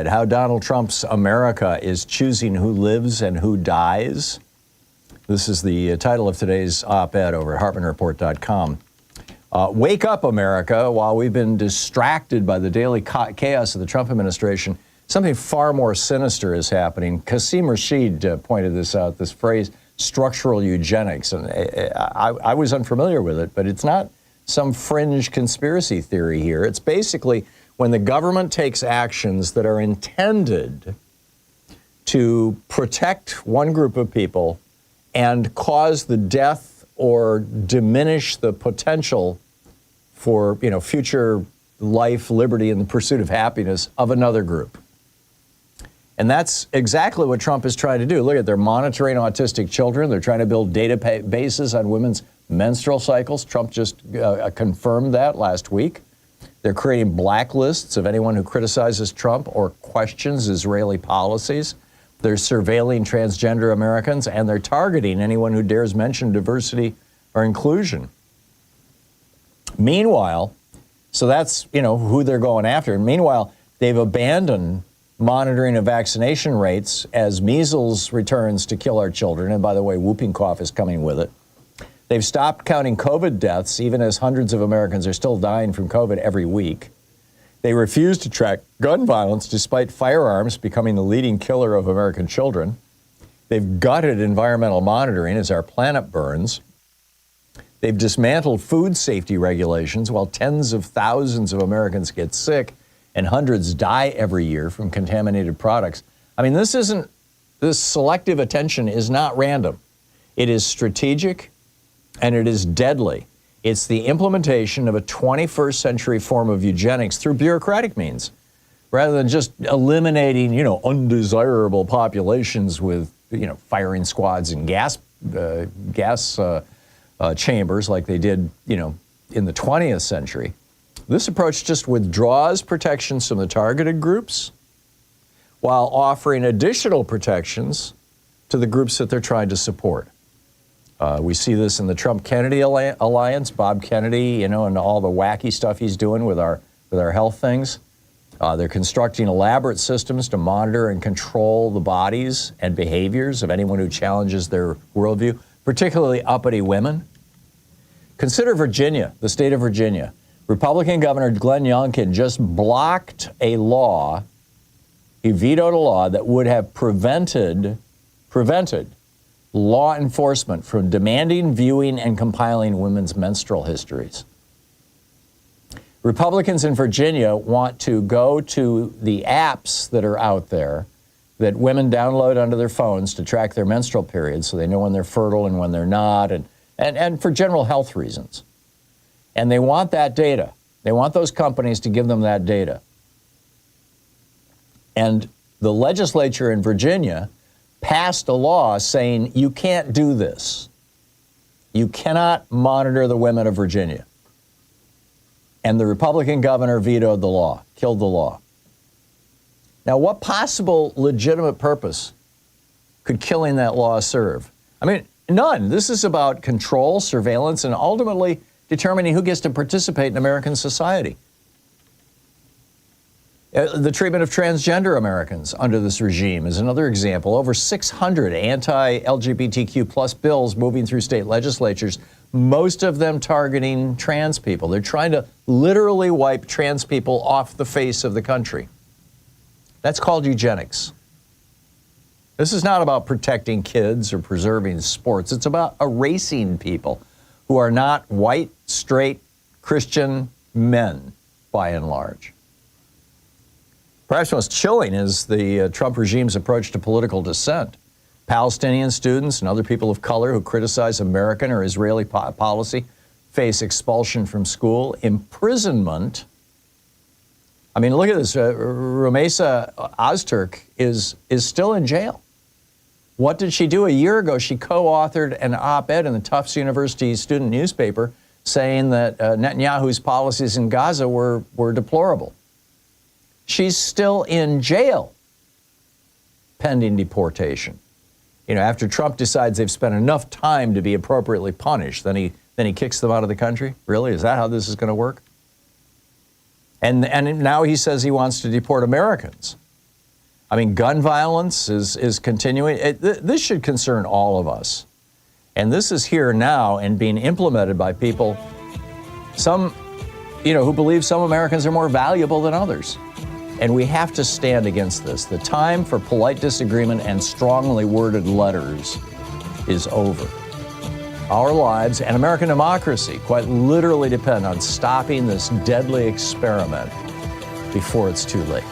How Donald Trump's America is choosing who lives and who dies. This is the title of today's op-ed over at HartmannReport.com. Wake up, America. While we've been distracted by the daily chaos of the Trump administration, something far more sinister is happening. Qasim Rashid pointed this out, this phrase, structural eugenics. And I was unfamiliar with it, but it's not some fringe conspiracy theory here. It's basically when the government takes actions that are intended to protect one group of people and cause the death or diminish the potential for, future life, liberty, and the pursuit of happiness of another group. And that's exactly what Trump is trying to do. Look at, they're monitoring autistic children. They're trying to build databases on women's menstrual cycles. Trump just confirmed that last week. They're creating blacklists of anyone who criticizes Trump or questions Israeli policies. They're surveilling transgender Americans, and they're targeting anyone who dares mention diversity or inclusion. Meanwhile, so that's, who they're going after. Meanwhile, they've abandoned monitoring of vaccination rates as measles returns to kill our children. And by the way, whooping cough is coming with it. They've stopped counting COVID deaths, even as hundreds of Americans are still dying from COVID every week. They refuse to track gun violence despite firearms becoming the leading killer of American children. They've gutted environmental monitoring as our planet burns. They've dismantled food safety regulations while tens of thousands of Americans get sick and hundreds die every year from contaminated products. I mean, this selective attention is not random. It is strategic. And it is deadly. It's the implementation of a 21st century form of eugenics through bureaucratic means, rather than just eliminating, undesirable populations with, firing squads and gas chambers like they did, in the 20th century. This approach just withdraws protections from the targeted groups while offering additional protections to the groups that they're trying to support. We see this in the Trump-Kennedy alliance, Bob Kennedy, and all the wacky stuff he's doing with our health things. They're constructing elaborate systems to monitor and control the bodies and behaviors of anyone who challenges their worldview, particularly uppity women. Consider Virginia, the state of Virginia. Republican Governor Glenn Youngkin just blocked a law, he vetoed a law that would have prevented law enforcement from demanding, viewing, and compiling women's menstrual histories. Republicans in Virginia want to go to the apps that are out there that women download onto their phones to track their menstrual periods so they know when they're fertile and when they're not, and for general health reasons. And they want that data. They want those companies to give them that data. And the legislature in Virginia passed a law saying you can't do this. You cannot monitor the women of Virginia. And the Republican governor vetoed the law, killed the law. Now, what possible legitimate purpose could killing that law serve? I mean, none. This is about control, surveillance, and ultimately determining who gets to participate in American society. The treatment of transgender Americans under this regime is another example. Over 600 anti-LGBTQ plus bills moving through state legislatures, most of them targeting trans people. They're trying to literally wipe trans people off the face of the country. That's called eugenics. This is not about protecting kids or preserving sports. It's about erasing people who are not white, straight, Christian men, by and large. Perhaps most chilling is the Trump regime's approach to political dissent. Palestinian students and other people of color who criticize American or Israeli policy face expulsion from school, imprisonment. I mean, look at this. Rumeysa Ozturk is still in jail. What did she do? A year ago, she co-authored an op-ed in the Tufts University student newspaper saying that Netanyahu's policies in Gaza were deplorable. She's still in jail pending deportation. After Trump decides they've spent enough time to be appropriately punished, then he kicks them out of the country? Really? Is that how this is going to work? And now he says he wants to deport Americans. I mean, gun violence is continuing. This should concern all of us. And this is here now and being implemented by people, some, who believe some Americans are more valuable than others. And we have to stand against this. The time for polite disagreement and strongly worded letters is over. Our lives and American democracy quite literally depend on stopping this deadly experiment before it's too late.